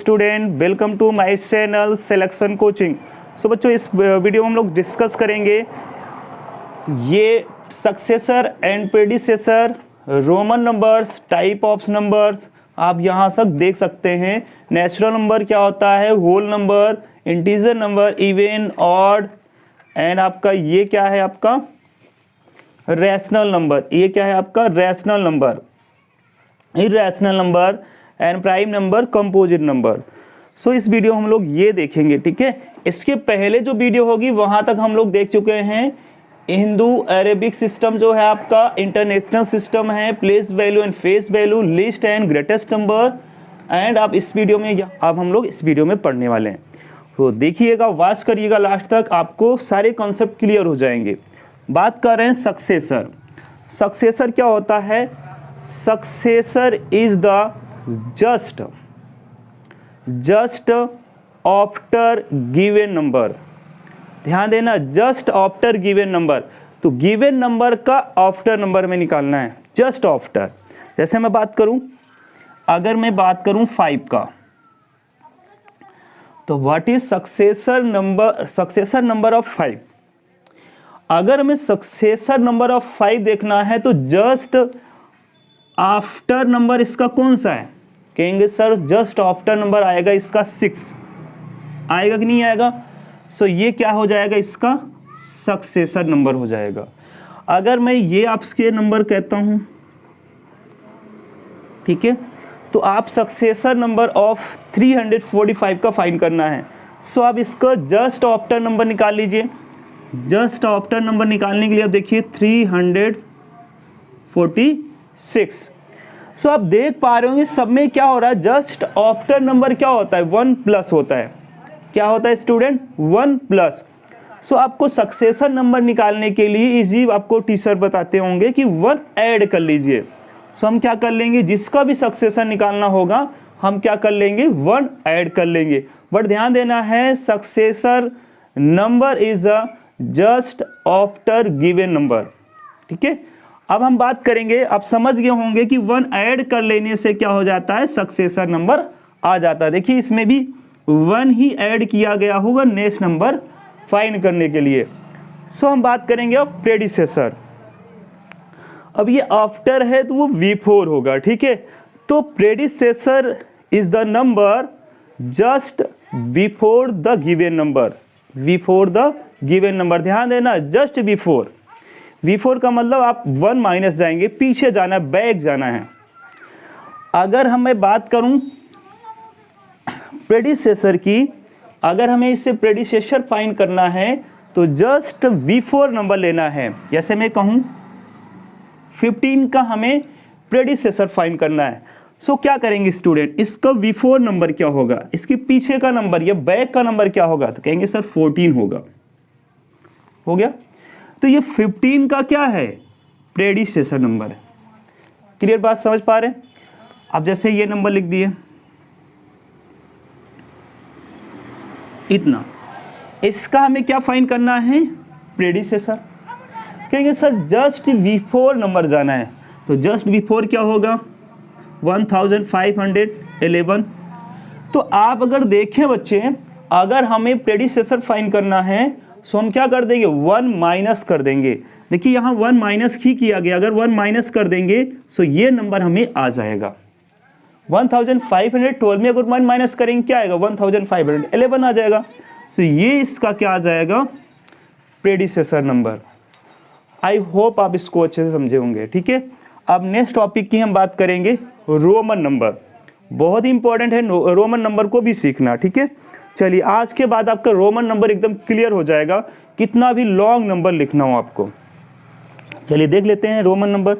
Student, welcome to my channel selection coaching. So बच्चों, इस video में हम लोग डिस्कस करेंगे ये successor and predecessor, Roman numbers, type of numbers. आप यहाँ तक देख सकते हैं नेचुरल नंबर क्या होता है, whole number, integer number, even, odd, and आपका ये क्या है आपका रैशनल नंबर। ये क्या है आपका rational number, irrational number and prime number, composite number. So इस वीडियो हम लोग ये देखेंगे, ठीक है। इसके पहले जो वीडियो होगी वहां तक हम लोग देख चुके हैं हिंदू अरेबिक सिस्टम जो है आपका, इंटरनेशनल सिस्टम है, place value and face value, list and greatest number. And आप इस वीडियो में अब हम लोग इस वीडियो में पढ़ने वाले हैं, तो देखिएगा, वॉच करिएगा लास्ट तक, आपको सारे कॉन्सेप्ट क्लियर हो जाएंगे। बात कर रहे हैं सक्सेसर। सक्सेसर क्या होता है? Successor is the just after given number. ध्यान देना, जस्ट आफ्टर गिवन नंबर। तो गिवन नंबर का आफ्टर नंबर में निकालना है, जस्ट आफ्टर। जैसे मैं बात करूं, अगर मैं बात करूं 5 का, तो what is successor number of 5। अगर हमें सक्सेसर नंबर ऑफ 5 देखना है तो जस्ट आफ्टर नंबर इसका कौन सा है? कहेंगे सर जस्ट आफ्टर नंबर आएगा इसका 6, आएगा कि नहीं आएगा? सो ये क्या हो जाएगा, इसका सक्सेसर नंबर हो जाएगा। अगर मैं ये आपके नंबर कहता हूं, ठीक है, तो आप सक्सेसर नंबर ऑफ 345 का फाइंड करना है। सो आप इसका जस्ट आफ्टर नंबर निकाल लीजिए। जस्ट आफ्टर नंबर निकालने के लिए आप देखिए 346। सो आप देख पा रहे होंगे सब में क्या हो रहा है, जस्ट आफ्टर नंबर क्या होता है, 1 प्लस होता है। क्या होता है स्टूडेंट? 1 प्लस। सो आपको सक्सेसर नंबर निकालने के लिए इजी आपको टीचर बताते होंगे कि 1 ऐड कर लीजिए। सो हम क्या कर लेंगे, जिसका भी सक्सेसर निकालना होगा हम क्या कर लेंगे, 1 ऐड कर लेंगे। बट ध्यान देना है, successor number is a just after given number, ठीक है। अब हम बात करेंगे, आप समझ गए होंगे कि 1 ऐड कर लेने से क्या हो जाता है, सक्सेसर नंबर आ जाता है। देखिए इसमें भी 1 ही ऐड किया गया होगा नेक्स्ट नंबर फाइंड करने के लिए। सो हम बात करेंगे अब प्रेडिसेसर। अब ये आफ्टर है तो वो बिफोर होगा, ठीक है। तो predecessor is the number just before the given number, before the given number. ध्यान देना, जस्ट बिफोर। बिफोर का मतलब आप 1 माइनस जाएंगे, पीछे जाना है, बैक जाना है। अगर मैं बात करूं प्रेडिसेसर की, अगर हमें इससे प्रेडिसेसर फाइंड करना है तो जस्ट बिफोर नंबर लेना है। जैसे मैं कहूं 15 का हमें प्रेडिसेसर फाइंड करना है। सो क्या करेंगे स्टूडेंट, इसका बिफोर नंबर क्या होगा, इसके पीछे का नंबर या बैक का नंबर क्या होगा? तो कहेंगे सर 14 होगा। हो गया। तो ये 15 का क्या है, प्रेडिसेसर नंबर है। क्लियर बात समझ पा रहे हैं? अब जैसे ये नंबर लिख दिए इतना, इसका हमें क्या फाइंड करना है, प्रेडिसेसर। कहेंगे सर जस्ट बिफोर नंबर जाना है, तो जस्ट बिफोर क्या होगा, 1511। तो आप अगर देखें बच्चे, अगर हमें प्रेडिसेसर फाइंड करना है सो हम क्या कर देंगे, 1 माइनस कर देंगे। देखिए यहाँ 1 माइनस ही किया गया, अगर 1 माइनस कर देंगे सो ये नंबर हमें आ जाएगा 1512 में। अगर 1 माइनस करेंगे क्या आएगा, 1511 आ जाएगा। सो ये इसका क्या आ जाएगा, प्रेडिसेसर नंबर। आई होप आप इसको अच्छे से समझे होंगे, ठीक है। अब नेक्स्ट टॉपिक की हम बात करेंगे रोमन नंबर। बहुत ही इंपॉर्टेंट है रोमन नंबर को भी सीखना, ठीक है। चलिए आज के बाद आपका रोमन नंबर एकदम क्लियर हो जाएगा, कितना भी लॉन्ग नंबर लिखना हो आपको। चलिए देख लेते हैं रोमन नंबर।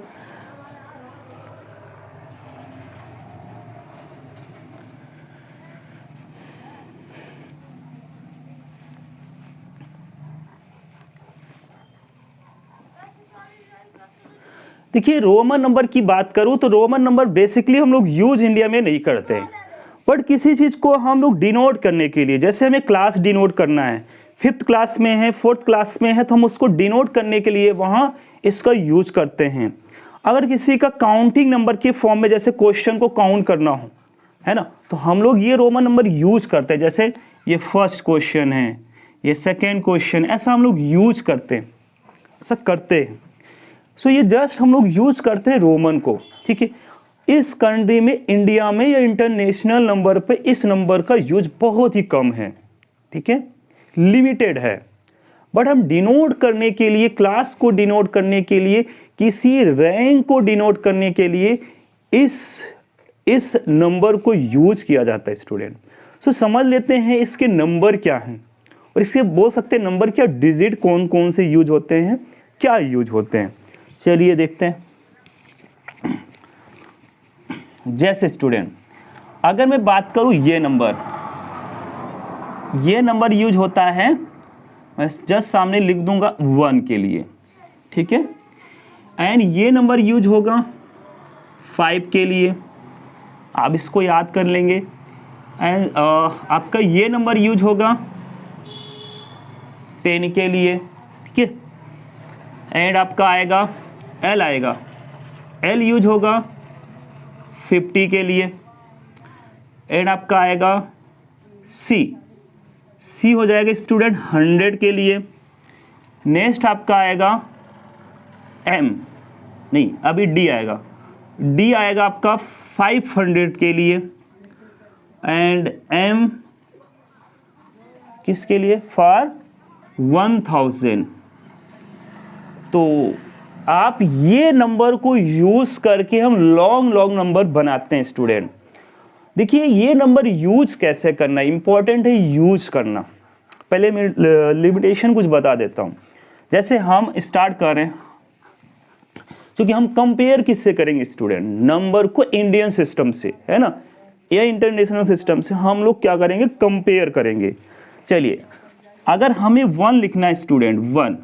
देखिए रोमन नंबर की बात करूं तो रोमन नंबर बेसिकली हम लोग यूज इंडिया में नहीं करते हैं, बट किसी चीज़ को हम लोग डिनोट करने के लिए, जैसे हमें क्लास डिनोट करना है, 5th क्लास में है, 4th क्लास में है, तो हम उसको डिनोट करने के लिए वहाँ इसका यूज करते हैं। अगर किसी का काउंटिंग नंबर के फॉर्म में, जैसे क्वेश्चन को काउंट करना हो, है ना। तो हम लोग ये रोमन नंबर यूज करते हैं, जैसे ये फर्स्ट क्वेश्चन है, ये सेकेंड क्वेश्चन, ऐसा हम लोग यूज करते हैं, ऐसा करते हैं। सो ये जस्ट हम लोग यूज करते हैं रोमन को, ठीक है। इस कंट्री में, इंडिया में या इंटरनेशनल नंबर पे इस नंबर का यूज बहुत ही कम है, ठीक है, लिमिटेड है। बट हम डिनोट करने के लिए, क्लास को डिनोट करने के लिए, किसी रैंक को डिनोट करने के लिए इस नंबर को यूज किया जाता है स्टूडेंट। सो समझ लेते हैं इसके नंबर क्या हैं, और इसके बोल सकते हैं नंबर क्या, डिजिट कौन कौन से यूज होते हैं, क्या यूज होते हैं। चलिए देखते हैं। जैसे स्टूडेंट अगर मैं बात करूं, ये नंबर यूज होता है, मैं जस्ट सामने लिख दूंगा 1 के लिए, ठीक है। एंड ये नंबर यूज होगा 5 के लिए, आप इसको याद कर लेंगे। एंड आपका ये नंबर यूज होगा 10 के लिए, ठीक है। एंड आपका आएगा L आएगा, L यूज होगा 50 के लिए। एंड आपका आएगा C हो जाएगा स्टूडेंट 100 के लिए। नेक्स्ट आपका आएगा M, नहीं अभी D आएगा, D आएगा आपका 500 के लिए। एंड M किसके लिए, फॉर 1000। तो आप ये नंबर को यूज करके हम लॉन्ग नंबर बनाते हैं स्टूडेंट। देखिए ये नंबर यूज कैसे करना है, इंपॉर्टेंट है यूज करना। पहले मैं लिमिटेशन कुछ बता देता हूं। जैसे हम स्टार्ट कर रहे हैं, क्योंकि हम कंपेयर किससे करेंगे स्टूडेंट, नंबर को इंडियन सिस्टम से, है ना, या इंटरनेशनल सिस्टम से हम लोग क्या करेंगे, कंपेयर करेंगे। चलिए अगर हमें 1 लिखना है स्टूडेंट, 1,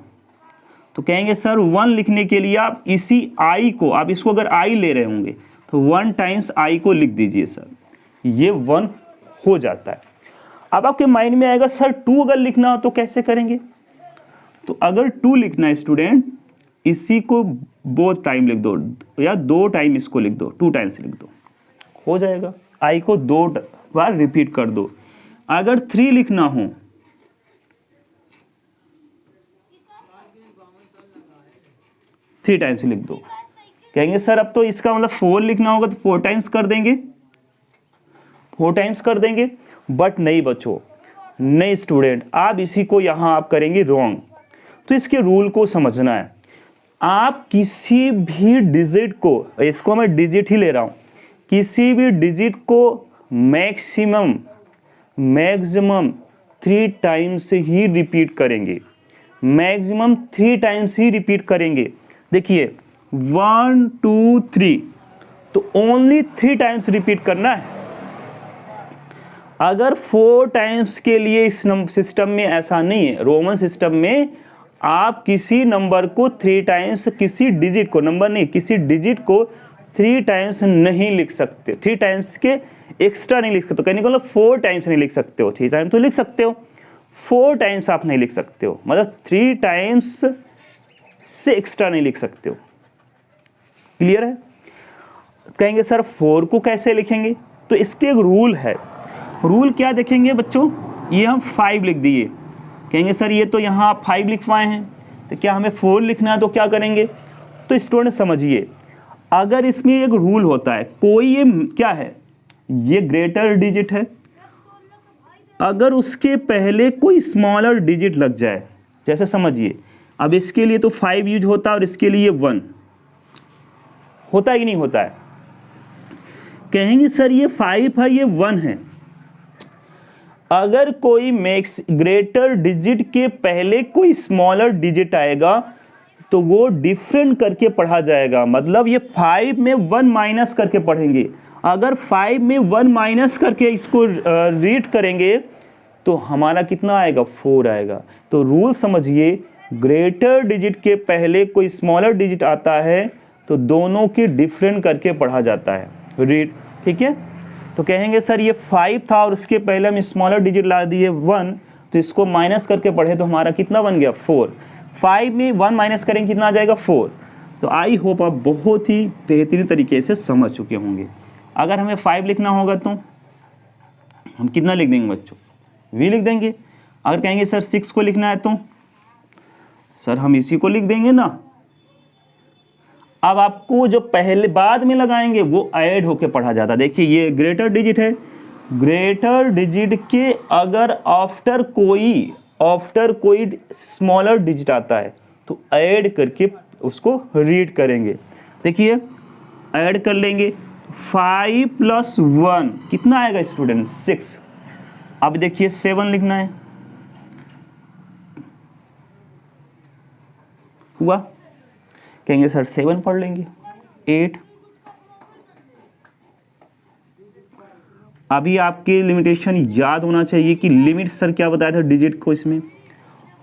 तो कहेंगे सर 1 लिखने के लिए आप इसी I को, आप इसको अगर I ले रहे होंगे तो 1 टाइम्स I को लिख दीजिए सर, ये 1 हो जाता है। अब आपके माइंड में आएगा सर 2 अगर लिखना हो तो कैसे करेंगे। तो अगर 2 लिखना है स्टूडेंट, इसी को बोथ टाइम लिख दो, या 2 टाइम इसको लिख दो, 2 टाइम्स लिख दो, हो जाएगा। I को 2 बार रिपीट कर दो। अगर 3 लिखना हो, थ्री टाइम्स लिख दो। कहेंगे सर अब तो इसका मतलब 4 लिखना होगा तो 4 टाइम्स कर देंगे, 4 टाइम्स कर देंगे। बट नहीं बच्चों, नहीं स्टूडेंट, आप इसी को यहाँ आप करेंगे रॉन्ग। तो इसके रूल को समझना है। आप किसी भी डिजिट को, इसको मैं डिजिट ही ले रहा हूँ, किसी भी डिजिट को मैक्सिमम 3 टाइम्स ही रिपीट करेंगे, मैक्सिमम 3 टाइम्स ही रिपीट करेंगे। देखिए 1 2 3, तो ओनली 3 टाइम्स रिपीट करना है। अगर 4 टाइम्स के लिए इस सिस्टम में ऐसा नहीं है, रोमन सिस्टम में आप किसी नंबर को 3 टाइम्स, किसी डिजिट को, नंबर नहीं, किसी डिजिट को 3 टाइम्स नहीं लिख सकते, 3 टाइम्स के एक्स्ट्रा नहीं लिख सकते। कहने को मतलब 4 टाइम्स नहीं लिख सकते हो, 3 टाइम्स तो लिख सकते हो, 4 टाइम्स आप नहीं लिख सकते हो, मतलब 3 टाइम्स से एक्स्ट्रा नहीं लिख सकते हो। क्लियर है। कहेंगे सर 4 को कैसे लिखेंगे, तो इसके एक रूल है। रूल क्या देखेंगे बच्चों, ये हम 5 लिख दिए, कहेंगे सर ये तो यहाँ आप 5 लिखवाए हैं, तो क्या हमें 4 लिखना है, तो क्या करेंगे। तो स्टूडेंट समझिए, अगर इसमें एक रूल होता है, कोई ये क्या है, ये ग्रेटर डिजिट है, अगर उसके पहले कोई स्मॉलर डिजिट लग जाए, जैसे समझिए अब इसके लिए तो 5 यूज होता है और इसके लिए 1 होता है कि नहीं होता है। कहेंगे सर ये 5 है, ये 1 है। अगर कोई ग्रेटर डिजिट के पहले कोई स्मॉलर डिजिट आएगा तो वो डिफरेंट करके पढ़ा जाएगा, मतलब ये 5 में 1 माइनस करके पढ़ेंगे। अगर 5 में 1 माइनस करके इसको रीड करेंगे तो हमारा कितना आएगा, 4 आएगा। तो रूल समझिए, ग्रेटर डिजिट के पहले कोई स्मॉलर डिजिट आता है तो दोनों की डिफरेंट करके पढ़ा जाता है, रीड, ठीक है। तो कहेंगे सर ये 5 था और उसके पहले हम स्मॉलर डिजिट ला दिए 1, तो इसको माइनस करके पढ़े तो हमारा कितना बन गया, 4। 5 में 1 माइनस करेंगे कितना आ जाएगा, 4। तो आई होप आप बहुत ही बेहतरीन तरीके से समझ चुके होंगे। अगर हमें 5 लिखना होगा तो हम कितना लिख देंगे बच्चों, v लिख देंगे। अगर कहेंगे सर 6 को लिखना है तो सर हम इसी को लिख देंगे ना। अब आपको जो पहले बाद में लगाएंगे वो ऐड होके पढ़ा जाता है। देखिए ये ग्रेटर डिजिट है, ग्रेटर डिजिट के अगर आफ्टर कोई स्मॉलर डिजिट आता है तो ऐड करके उसको रीड करेंगे। देखिए ऐड कर लेंगे, 5 + 1 कितना आएगा स्टूडेंट, 6। अब देखिए 7 लिखना है, हुआ, कहेंगे सर 7 पढ़ लेंगे, 8। अभी आपके लिमिटेशन याद होना चाहिए कि लिमिट सर क्या बताया था डिजिट को इसमें।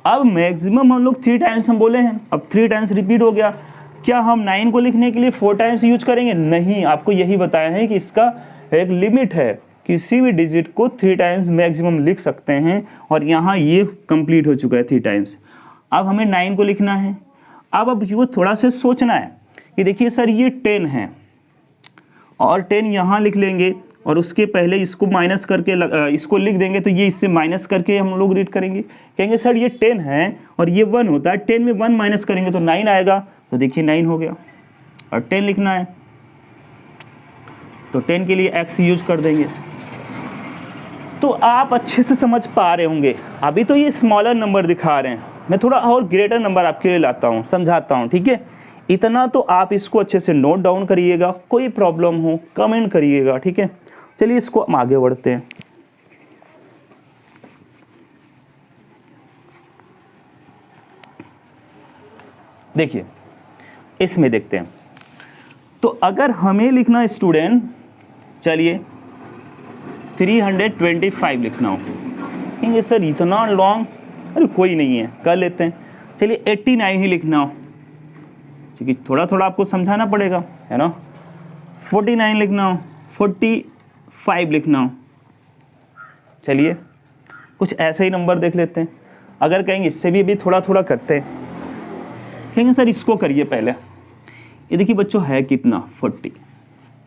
अब मैक्सिमम हम लोग 3 टाइम्स हम बोले हैं, अब 3 टाइम्स रिपीट हो गया। क्या हम 9 को लिखने के लिए 4 टाइम्स यूज करेंगे? नहीं, आपको यही बताया है कि इसका एक लिमिट है, किसी भी डिजिट को 3 टाइम्स मैक्सिमम लिख सकते हैं, और यहाँ ये कंप्लीट हो चुका है 3 टाइम्स। अब हमें 9 को लिखना है। अब ये थोड़ा सा सोचना है कि देखिए सर ये 10 है और 10 यहाँ लिख लेंगे और उसके पहले इसको माइनस करके इसको लिख देंगे, तो ये इससे माइनस करके हम लोग रीड करेंगे। कहेंगे सर ये 10 है और ये 1 होता है, 10 में 1 माइनस करेंगे तो 9 आएगा, तो देखिए 9 हो गया। और 10 लिखना है तो 10 के लिए x यूज कर देंगे। तो आप अच्छे से समझ पा रहे होंगे। अभी तो ये स्मॉलर नंबर दिखा रहे हैं, मैं थोड़ा और ग्रेटर नंबर आपके लिए लाता हूँ, समझाता हूँ, ठीक है। इतना तो आप इसको अच्छे से नोट डाउन करिएगा, कोई प्रॉब्लम हो कमेंट करिएगा, ठीक है। चलिए इसको हम आगे बढ़ते हैं। देखिए इसमें देखते हैं, तो अगर हमें लिखना है स्टूडेंट, चलिए 325 लिखना हो, कहेंगे सर इतना लॉन्ग, अरे कोई नहीं है कर लेते हैं। चलिए 89 ही लिखना हो, क्योंकि थोड़ा थोड़ा आपको समझाना पड़ेगा, है ना। 49 लिखना हो, 45 लिखना हो, चलिए कुछ ऐसे ही नंबर देख लेते हैं। अगर कहेंगे इससे भी अभी थोड़ा थोड़ा करते हैं, कहेंगे सर इसको करिए पहले। ये देखिए बच्चों है कितना, 40,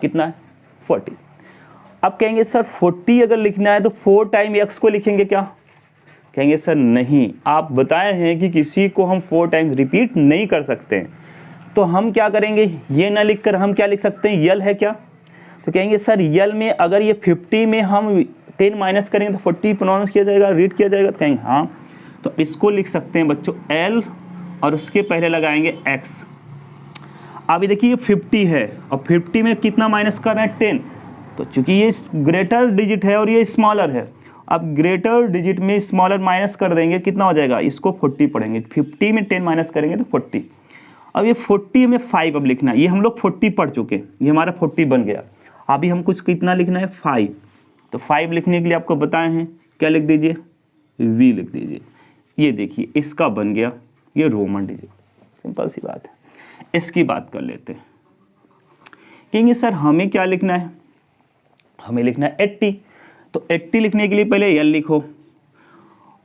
कितना है 40। अब कहेंगे सर 40 अगर लिखना है तो 4 टाइम x को लिखेंगे क्या? कहेंगे सर नहीं, आप बताए हैं कि किसी को हम 4 टाइम्स रिपीट नहीं कर सकते हैं, तो हम क्या करेंगे, ये ना लिखकर हम क्या लिख सकते हैं, यल है क्या? तो कहेंगे सर यल में अगर ये 50 में हम 10 माइनस करेंगे तो 40 प्रोनाउंस किया जाएगा, रीड किया जाएगा, तो कहेंगे हाँ, तो इसको लिख सकते हैं बच्चों l और उसके पहले लगाएंगे x। अभी देखिए ये 50 है और 50 में कितना माइनस कर रहे हैं, 10, तो चूंकि ये ग्रेटर डिजिट है और ये स्मॉलर है, अब ग्रेटर डिजिट में स्मॉलर माइनस कर देंगे, कितना हो जाएगा, इसको 40 पढ़ेंगे, 50 में 10 माइनस करेंगे तो 40। अब ये 40 में 5 अब लिखना है, ये हम लोग 40 पढ़ चुके, ये हमारा 40 बन गया। अभी हम कुछ कितना लिखना है, 5, तो 5 लिखने के लिए आपको बताए हैं क्या लिख दीजिए, v लिख दीजिए। ये देखिए इसका बन गया ये रोमन डिजिट, सिंपल सी बात है। इसकी बात कर लेते हैं, कहेंगे सर हमें क्या लिखना है, हमें लिखना है 80, तो 80 लिखने के लिए पहले l लिखो,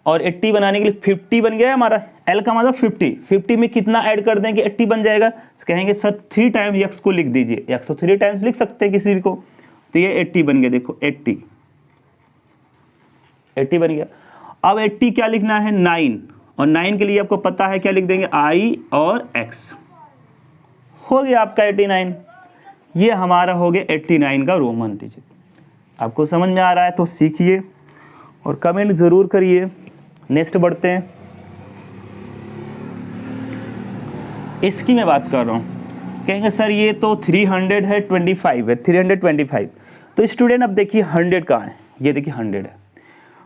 और 80 बनाने के लिए 50 बन गया हमारा, l का मतलब 50, 50 में कितना ऐड कर दें कि 80 बन जाएगा, तो कहेंगे सर 3 टाइम्स x को लिख दीजिए, x को 3 टाइम्स लिख सकते हैं किसी भी को, तो ये 80 बन गया, देखो 80 बन गया। अब 80 क्या लिखना है, 9, और 9 के लिए आपको पता है क्या लिख देंगे, i और x, हो गया आपका 89। ये हमारा हो गया 89 का रोमन डिजिट। आपको समझ में आ रहा है तो सीखिए और कमेंट ज़रूर करिए। नेक्स्ट बढ़ते हैं, इसकी मैं बात कर रहा हूँ। कहेंगे सर ये तो 325 है, 325, तो स्टूडेंट अब देखिए 100 कहाँ है, ये देखिए 100 है।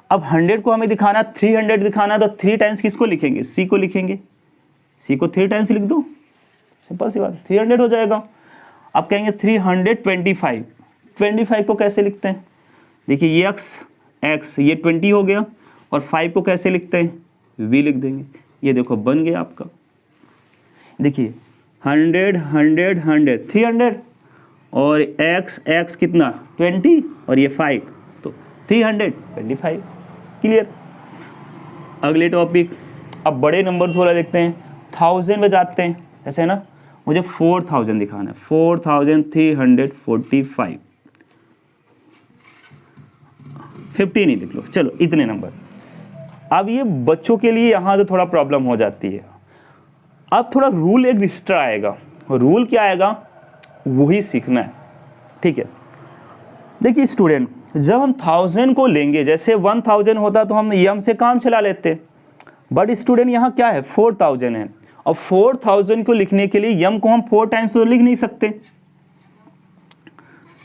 अब 100 को हमें दिखाना, 300 दिखाना, तो 3 टाइम्स किसको लिखेंगे, c को लिखेंगे, c को 3 टाइम्स लिख दो, सिंपल सी बात, 300 हो जाएगा। अब कहेंगे 325, 25 को कैसे लिखते हैं, देखिए ये x ये 20 हो गया, और 5 को कैसे लिखते हैं, v लिख देंगे, ये देखो बन गया आपका। देखिए 100 100 100 300, और x कितना 20 और ये 5, तो 325, क्लियर। अगले टॉपिक, अब बड़े नंबर थोड़ा देखते हैं, 1000 में जाते हैं, ऐसे है ना, मुझे 4000 दिखाना है, 4345, 15 ही लिख लो, चलो इतने नंबर। अब ये बच्चों के लिए यहाँ से थोड़ा प्रॉब्लम हो जाती है। अब थोड़ा रूल एक एक्स्ट्रा आएगा, रूल क्या आएगा वही सीखना है, ठीक है। देखिए स्टूडेंट, जब हम 1000 को लेंगे, जैसे 1000 होता तो हम यम से काम चला लेते, बट स्टूडेंट यहाँ क्या है 4000 है, और 4000 को लिखने के लिए यम को हम 4 टाइम्स तो लिख नहीं सकते,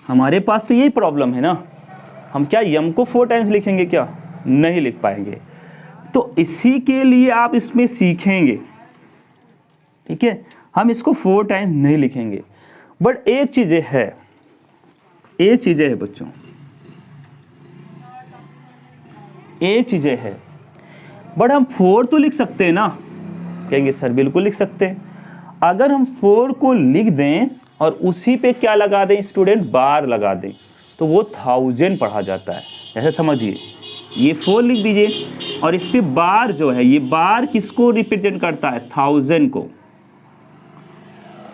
हमारे पास तो यही प्रॉब्लम है ना, हम क्या यम को 4 टाइम्स लिखेंगे, क्या नहीं लिख पाएंगे। तो इसी के लिए आप इसमें सीखेंगे, ठीक है, हम इसको 4 टाइम्स नहीं लिखेंगे। बट एक चीज़ है, एक चीज़ें है बच्चों, एक चीज़ें है, बट हम 4 तो लिख सकते हैं ना, कहेंगे सर बिल्कुल लिख सकते हैं। अगर हम 4 को लिख दें और उसी पे क्या लगा दें स्टूडेंट, बार लगा दें, तो वो 1000 पढ़ा जाता है। ऐसे समझिए, ये 4 लिख दीजिए और इस पे बार जो है, ये बार किसको रिप्रेजेंट करता है, 1000 को,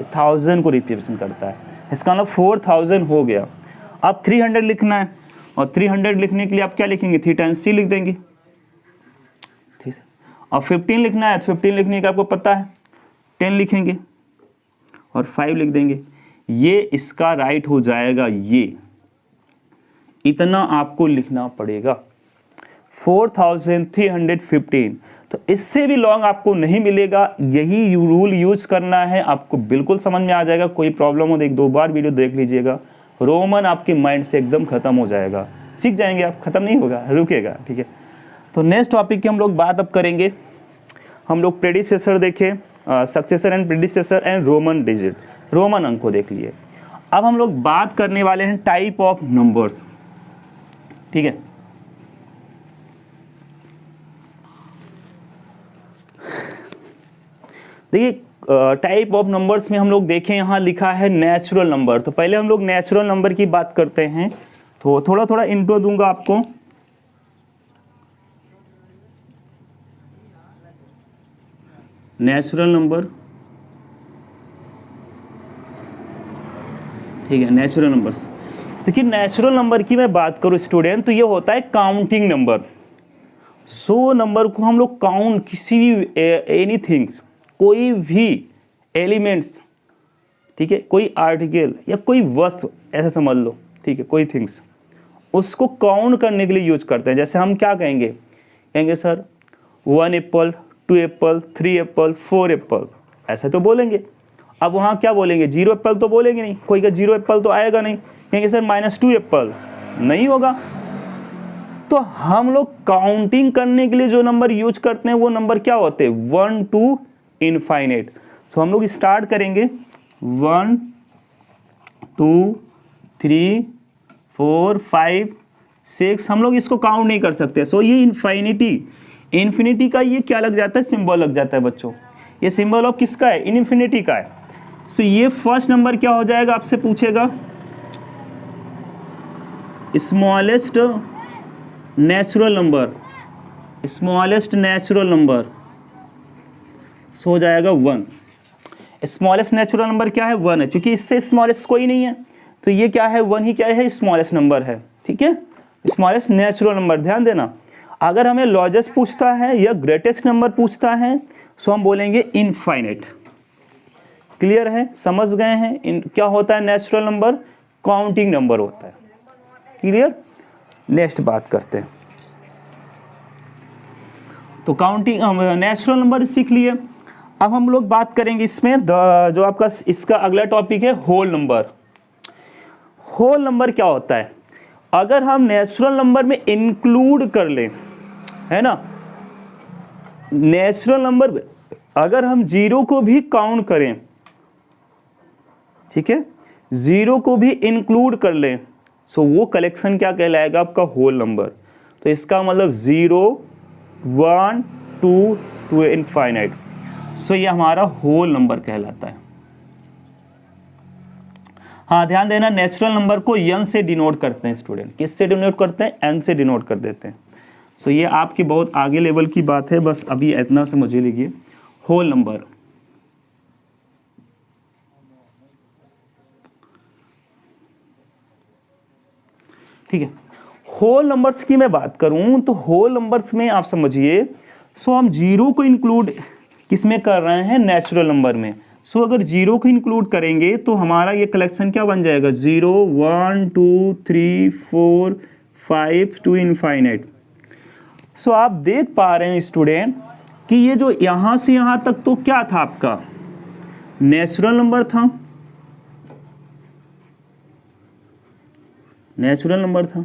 1000 को रिप्रेजेंट करता है। इसका मतलब 4000 हो गया। अब 300 लिखना है, और 300 लिखने के लिए आप क्या लिखेंगे, 3 टाइम्स C लिख देंगे, ठीक है। और 15 लिखना है, 15 लिखने का आपको पता है 10 लिखेंगे और 5 लिख देंगे, ये इसका राइट हो जाएगा। ये इतना आपको लिखना पड़ेगा, 4315। तो इससे भी लॉन्ग आपको नहीं मिलेगा, यही रूल यूज करना है, आपको बिल्कुल समझ में आ जाएगा। कोई प्रॉब्लम हो तो 1-2 बार वीडियो देख लीजिएगा, रोमन आपके माइंड से एकदम खत्म हो जाएगा, सीख जाएंगे आप, खत्म नहीं होगा, रुकेगा, ठीक है। तो नेक्स्ट टॉपिक की हम लोग बात अब करेंगे। हम लोग प्रेडिसेसर देखे, successor and predecessor and Roman digit, Roman अंक को देख लिए। अब हम लोग बात करने वाले हैं टाइप ऑफ नंबर्स, ठीक है। देखिए टाइप ऑफ नंबर्स में हम लोग देखें, यहाँ लिखा है नेचुरल नंबर। तो पहले हम लोग नेचुरल नंबर की बात करते हैं, तो थोड़ा थोड़ा इंट्रो दूंगा आपको। नेचुरल नंबर, ठीक है, नेचुरल नंबर्स। देखिए नेचुरल नंबर की मैं बात करूँ स्टूडेंट, तो ये होता है काउंटिंग नंबर। सो नंबर को हम लोग काउंट, किसी भी एनीथिंग्स, कोई भी एलिमेंट्स, ठीक है, कोई आर्टिकल या कोई वस्तु ऐसा समझ लो, ठीक है, कोई थिंग्स, उसको काउंट करने के लिए यूज करते हैं। जैसे हम क्या कहेंगे, कहेंगे sir 1 Apple, 2 Apple, 3 Apple, 4 Apple, ऐसा तो बोलेंगे। अब वहाँ क्या बोलेंगे, 0 एप्पल तो बोलेंगे नहीं, कोई का 0 एप्पल तो आएगा नहीं, कहेंगे सर -2 एप्पल, नहीं होगा। तो हम लोग काउंटिंग करने के लिए जो नंबर यूज करते हैं वो नंबर क्या होते हैं, 1 to इनफाइनाइट। तो हम लोग स्टार्ट करेंगे 1 2 3 4 5 6, हम लोग इसको काउंट नहीं कर सकते। सो ये इन्फिनिटी का ये क्या लग जाता है, सिंबल लग जाता है बच्चों। ये सिंबल ऑफ किसका है, इन्फिनिटी का है। सो ये फर्स्ट नंबर क्या हो जाएगा, आपसे पूछेगा smallest natural number, smallest natural number हो जाएगा 1। स्मॉलेस्ट नेचुरल नंबर क्या है, 1 है, क्योंकि इससे स्मॉलेस्ट कोई नहीं है, तो ये क्या है, 1 ही क्या है, स्मॉलेस्ट नंबर है, ठीक है, स्मॉलेस्ट नेचुरल नंबर। ध्यान देना, अगर हमें लार्जेस्ट पूछता है या ग्रेटेस्ट नंबर पूछता है, सो हम बोलेंगे इनफाइनाइट। क्लियर है, समझ गए हैं क्या होता है नेचुरल नंबर, काउंटिंग नंबर होता है। क्लियर, नेक्स्ट बात करते हैं। तो काउंटिंग नेचुरल नंबर सीख लिए। अब हम लोग बात करेंगे इसमें जो आपका इसका अगला टॉपिक है होल नंबर। होल नंबर क्या होता है, अगर हम नेचुरल नंबर में इंक्लूड कर लें, है ना, नेचुरल नंबर अगर हम 0 को भी काउंट करें, ठीक है, 0 को भी इंक्लूड कर लें, सो वो कलेक्शन क्या कहलाएगा, आपका होल नंबर। तो इसका मतलब 0 1 2 टू इनफाइनाइट, सो ये हमारा होल नंबर कहलाता है। हाँ ध्यान देना, नेचुरल नंबर को n से डिनोट करते हैं स्टूडेंट, किससे डिनोट करते हैं, n से डिनोट कर देते हैं। सो ये आपकी बहुत आगे लेवल की बात है, बस अभी इतना समझ लीजिए। होल नंबर, ठीक है, होल नंबर्स की मैं बात करूं तो होल नंबर्स में आप समझिए, सो हम जीरो को इंक्लूड किस में कर रहे हैं, नेचुरल नंबर में। सो अगर जीरो को इंक्लूड करेंगे तो हमारा ये कलेक्शन क्या बन जाएगा, 0 1 2 3 4 5 टू इनफाइनाइट। सो आप देख पा रहे हैं स्टूडेंट कि ये जो यहाँ से यहाँ तक तो क्या था आपका, नेचुरल नंबर था, नेचुरल नंबर था।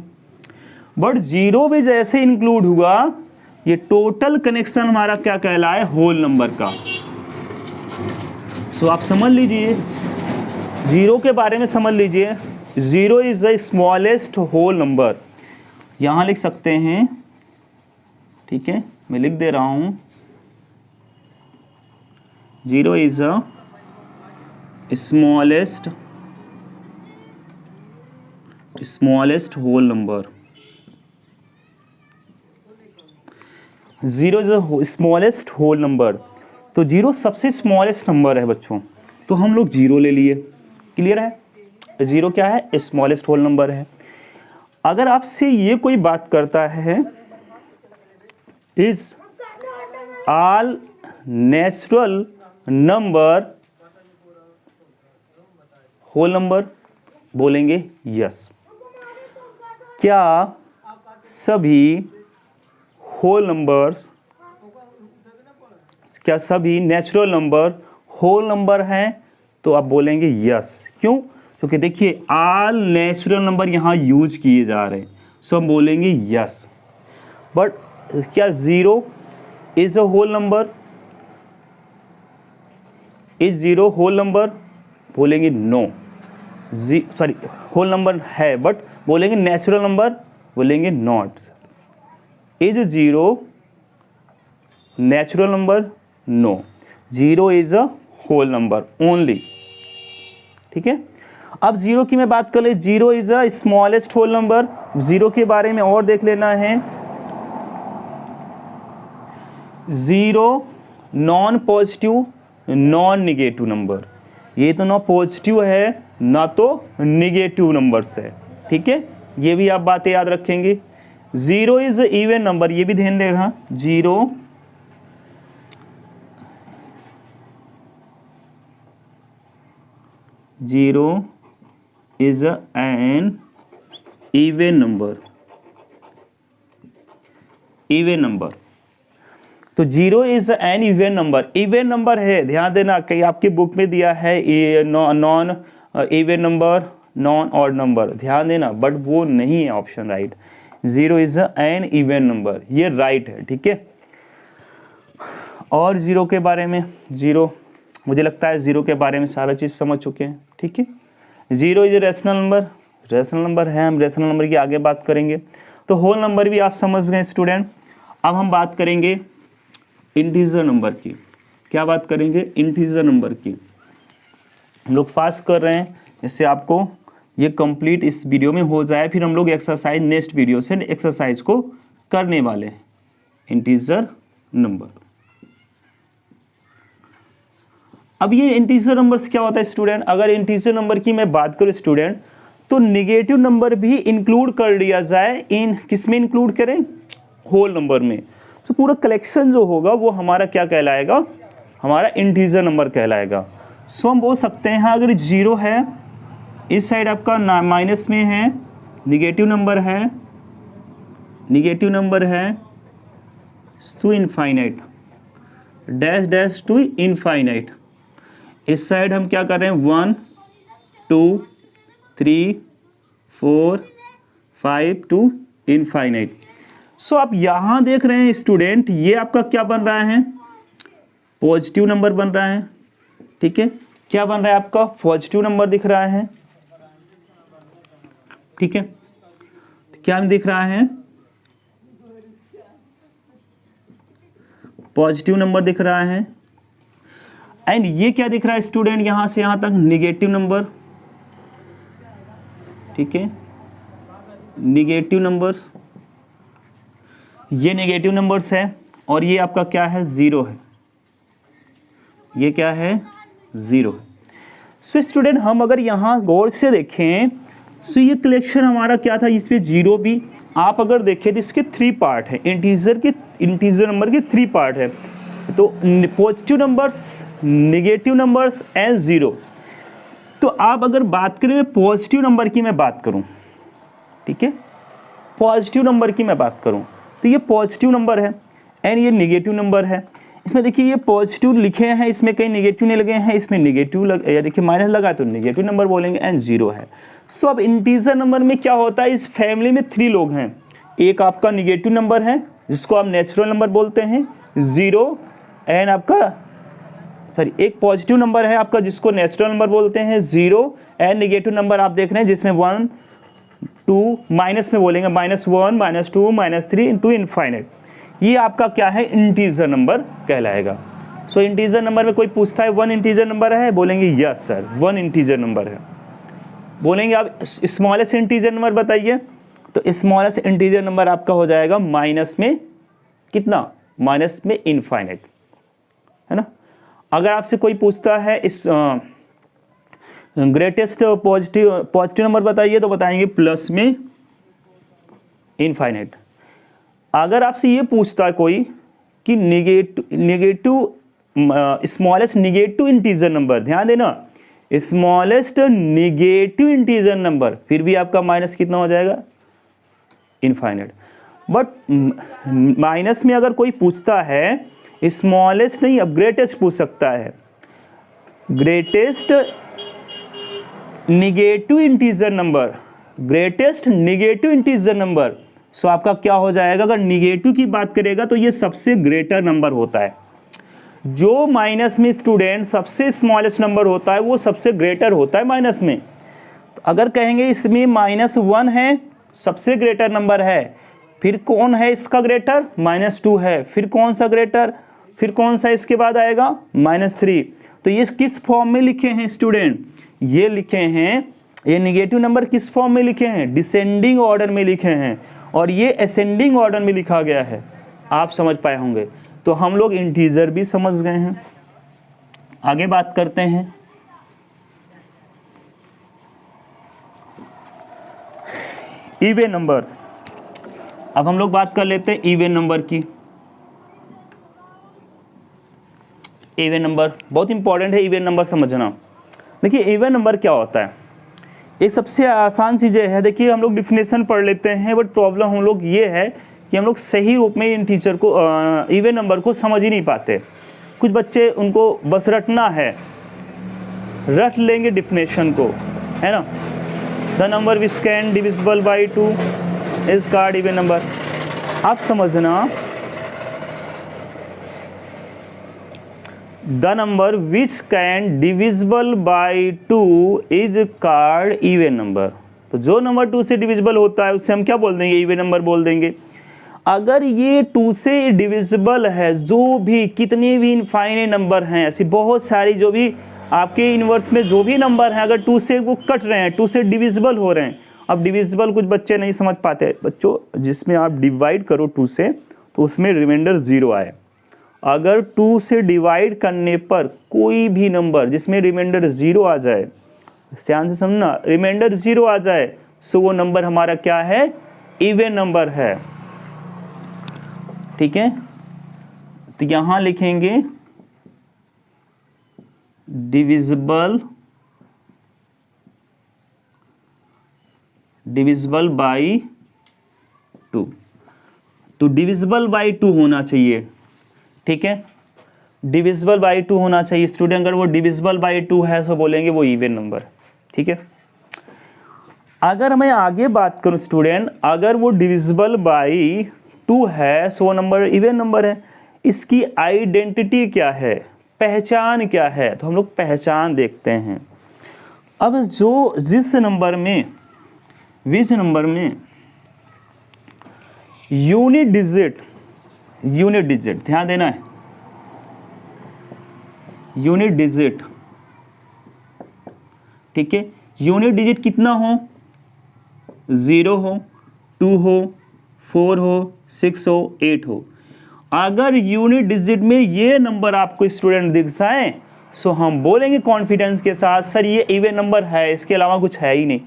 बट जीरो भी जैसे इंक्लूड हुआ, ये टोटल कनेक्शन हमारा क्या कहलाए, होल नंबर का। सो आप समझ लीजिए, जीरो के बारे में समझ लीजिए, zero is the smallest whole number, यहां लिख सकते हैं, ठीक है, मैं लिख दे रहा हूं, zero is a smallest whole number. Zero is a smallest whole number. तो जीरो सबसे स्मॉलेस्ट नंबर है बच्चों, तो हम लोग जीरो ले लिए। क्लियर है, जीरो क्या है, स्मॉलेस्ट होल नंबर है। अगर आपसे ये कोई बात करता है, is all natural number whole number, बोलेंगे यस। क्या सभी होल नंबर्स, क्या सभी नेचुरल नंबर होल नंबर हैं, तो आप बोलेंगे यस। क्यों, क्योंकि देखिए ऑल नेचुरल नंबर यहाँ यूज किए जा रहे हैं, सो हम बोलेंगे यस। बट क्या zero is a whole number, is zero whole number, बोलेंगे नो। सॉरी, होल नंबर है बट बोलेंगे नेचुरल नंबर, बोलेंगे not. Is zero natural number, no, zero is a whole number only. ठीक है, अब जीरो की मैं बात कर ले, zero is a smallest whole number. Zero के बारे में और देख लेना है, zero non positive non negative number, ये तो ना पॉजिटिव है ना तो निगेटिव नंबर्स है। ठीक है, ये भी आप बातें याद रखेंगे। जीरो इज इवन नंबर, ये भी ध्यान देना, zero is an even number, even number. तो zero is an even number, even number है, ध्यान देना, कहीं आपकी बुक में दिया है non even number, non odd number, ध्यान देना, बट वो नहीं है option right. Zero is an even number, ये राइट है। ठीक है, और जीरो के बारे में, जीरो मुझे लगता है जीरो के बारे में सारा चीज समझ चुके हैं। ठीक है, zero is rational number, rational number है, हम रेशनल नंबर की आगे बात करेंगे। तो होल नंबर भी आप समझ गए स्टूडेंट। अब हम बात करेंगे इंटीजर नंबर की। क्या बात करेंगे, इंटीजर नंबर की। हम लोग फास्ट कर रहे हैं, इससे आपको ये कंप्लीट इस वीडियो में हो जाए, फिर हम लोग एक्सरसाइज नेक्स्ट वीडियो से एक्सरसाइज को करने वाले हैं। इंटीजर नंबर, अब ये इंटीजर नंबर्स क्या होता है स्टूडेंट, अगर इंटीजर नंबर की मैं बात करूं स्टूडेंट, तो निगेटिव नंबर भी इंक्लूड कर लिया जाए, इन किस में इंक्लूड करें, होल नंबर में, तो पूरा कलेक्शन जो होगा वो हमारा क्या कहलाएगा, हमारा इंटीजर नंबर कहलाएगा। सो हम बोल सकते हैं, हाँ, अगर जीरो है, इस साइड आपका माइनस में है, निगेटिव नंबर है, निगेटिव नंबर है to infinite, dash dash to infinite. इस साइड हम क्या कर रहे हैं, 1 2 3 4 5 टू इनफाइनाइट। सो आप यहां देख रहे हैं स्टूडेंट, ये आपका क्या बन रहा है, पॉजिटिव नंबर बन रहा है। ठीक है, क्या बन रहा है आपका, पॉजिटिव नंबर दिख रहा है। ठीक है, क्या दिख रहा है, पॉजिटिव नंबर दिख रहा है। एंड ये क्या दिख रहा है स्टूडेंट, यहां से यहां तक निगेटिव नंबर। ठीक है, निगेटिव नंबर्स, ये नेगेटिव नंबर्स है, और ये आपका क्या है, जीरो है, ये क्या है, जीरो। सो स्टूडेंट हम अगर यहाँ गौर से देखें, सो ये कलेक्शन हमारा क्या था, इस पे जीरो भी आप अगर देखें तो इसके 3 पार्ट हैं, इंटीजर नंबर के 3 पार्ट है, तो positive numbers, negative numbers and zero. तो आप अगर बात करें पॉजिटिव नंबर की मैं बात करूं, ठीक है, पॉजिटिव नंबर की मैं बात करूं तो ये पॉजिटिव नंबर है एंड ये नेगेटिव नंबर है। इसमें देखिए ये पॉजिटिव लिखे हैं, इसमें कहीं नेगेटिव नहीं लगे हैं, इसमें नेगेटिव या देखिए माइनस लगा तो नेगेटिव नंबर बोलेंगे एंड जीरो है। सो अब इंटीजर नंबर में क्या होता है, इस फैमिली में 3 लोग हैं, एक आपका नेगेटिव नंबर है जिसको आप नेचुरल नंबर बोलते हैं, जीरो एंड आपका एक पॉजिटिव नंबर है आपका जिसको नेचुरल नंबर बोलते हैं, जीरो एंड नेगेटिव नंबर आप देख रहे हैं जिसमें 1 2 माइनस में बोलेंगे -1 -2 -3 इनटू इनफाइनाइट। ये आपका क्या है, इंटीजर नंबर कहलाएगा। सो इंटीजर नंबर में कोई पूछता है 1 इंटीजर नंबर है, बोलेंगे यस सर 1 इंटीजर नंबर है। बोलेंगे आप स्मॉलेस्ट इंटीजर नंबर बताइए, तो स्मॉलेस्ट इंटीजर नंबर आपका हो जाएगा माइनस में कितना, माइनस में इनफाइनाइट, है ना। अगर आपसे कोई पूछता है इस ग्रेटेस्ट पॉजिटिव नंबर बताइए, तो बताएंगे प्लस में इनफाइनाइट। अगर आपसे ये पूछता है कोई कि negative smallest negative integer number, ध्यान देना स्मॉलेस्ट नेगेटिव इंटीजर नंबर, फिर भी आपका माइनस कितना हो जाएगा, इनफाइनाइट। बट माइनस में अगर कोई पूछता है स्मॉलेस्ट नहीं, अब ग्रेटेस्ट पूछ सकता है, greatest negative integer number, greatest negative integer number. So आपका क्या हो जाएगा, अगर नेगेटिव की बात करेगा तो ये सबसे ग्रेटर नंबर होता है, जो माइनस में स्टूडेंट सबसे स्मॉलेस्ट नंबर होता है वो सबसे ग्रेटर होता है माइनस में। तो अगर कहेंगे इसमें -1 है सबसे ग्रेटर नंबर है, फिर कौन है इसका ग्रेटर, -2 है, फिर कौन सा ग्रेटर, फिर कौन सा इसके बाद आएगा, -3। तो ये किस फॉर्म में लिखे हैं स्टूडेंट, ये लिखे हैं, ये नेगेटिव नंबर किस फॉर्म में लिखे हैं, डिसेंडिंग ऑर्डर में लिखे हैं, और ये असेंडिंग ऑर्डर में लिखा गया है। आप समझ पाए होंगे। तो हम लोग इंटीजर भी समझ गए हैं। आगे बात करते हैं इवन नंबर। अब हम लोग बात कर लेते हैं इवन नंबर की। इवन नंबर बहुत इंपॉर्टेंट है, इवन नंबर समझना। देखिए इवन नंबर क्या होता है, एक सबसे आसान चीज़ें है। देखिए हम लोग डिफिनेशन पढ़ लेते हैं, बट प्रॉब्लम हम लोग ये है कि हम लोग सही रूप में इन टीचर को इवन नंबर को समझ ही नहीं पाते। कुछ बच्चे उनको बस रटना है, रट लेंगे डिफिनेशन को, है ना। The number which can divisible by 2 is called even number. आप समझना, the number which can divisible by 2 is called even number. तो जो नंबर 2 से डिविजिबल होता है उससे हम क्या बोल देंगे, इवन नंबर बोल देंगे। अगर ये 2 से डिविजिबल है, जो भी कितने भी इनफाइनाइट नंबर हैं, ऐसी बहुत सारी जो भी आपके यूनिवर्स में जो भी नंबर हैं, अगर 2 से वो कट रहे हैं, 2 से डिविजिबल हो रहे हैं। अब डिविजिबल कुछ बच्चे नहीं समझ पाते। बच्चों जिसमें आप डिवाइड करो 2 से तो उसमें रिमाइंडर 0 आए। अगर 2 से डिवाइड करने पर कोई भी नंबर जिसमें रिमाइंडर 0 आ जाए, ध्यान से समझना, रिमाइंडर 0 आ जाए, सो वो नंबर हमारा क्या है, इवन नंबर है। ठीक है, तो यहां लिखेंगे डिविजिबल बाई 2। तो डिविजिबल बाई 2 होना चाहिए। ठीक है, डिविजिबल बाई 2 होना चाहिए स्टूडेंट। अगर वो डिविजिबल बाई 2 है तो बोलेंगे वो इवन नंबर। ठीक है, अगर मैं आगे बात करूं स्टूडेंट, अगर वो डिविजिबल बाई 2 है सो वो नंबर इवन नंबर है। इसकी आइडेंटिटी क्या है, पहचान क्या है, तो हम लोग पहचान देखते हैं। अब जिस नंबर में यूनिट डिजिट, ध्यान देना है, यूनिट डिजिट। ठीक है, यूनिट डिजिट कितना हो, 0 हो, 2 हो, 4 हो, 6 हो, 8 हो। अगर यूनिट डिजिट में ये नंबर आपको स्टूडेंट दिख जाए सो हम बोलेंगे कॉन्फिडेंस के साथ, सर ये इवन नंबर है, इसके अलावा कुछ है ही नहीं।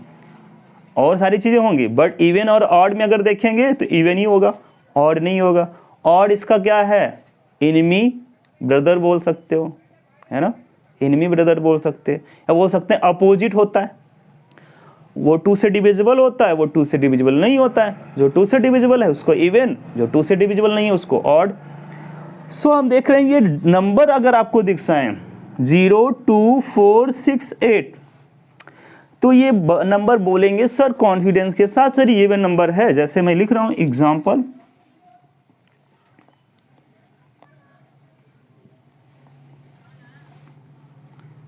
और सारी चीज़ें होंगी, बट इवन और ऑड में अगर देखेंगे तो इवन ही होगा, ऑड नहीं होगा। ऑड इसका क्या है, एनिमी ब्रदर बोल सकते हो, है ना, एनिमी ब्रदर बोल सकते हैं, या बोल सकते हैं अपोजिट होता है। वो 2 से डिविजिबल होता है, वो 2 से डिविजिबल नहीं होता है। जो 2 से डिविजिबल है उसको इवन, जो 2 से डिविजिबल नहीं है उसको ऑड। सो हम देख रहे हैं ये नंबर अगर आपको दिख जाए 0 2 4 6 8, तो ये नंबर बोलेंगे सर कॉन्फिडेंस के साथ सर ये इवन नंबर है। जैसे मैं लिख रहा हूं एग्जांपल,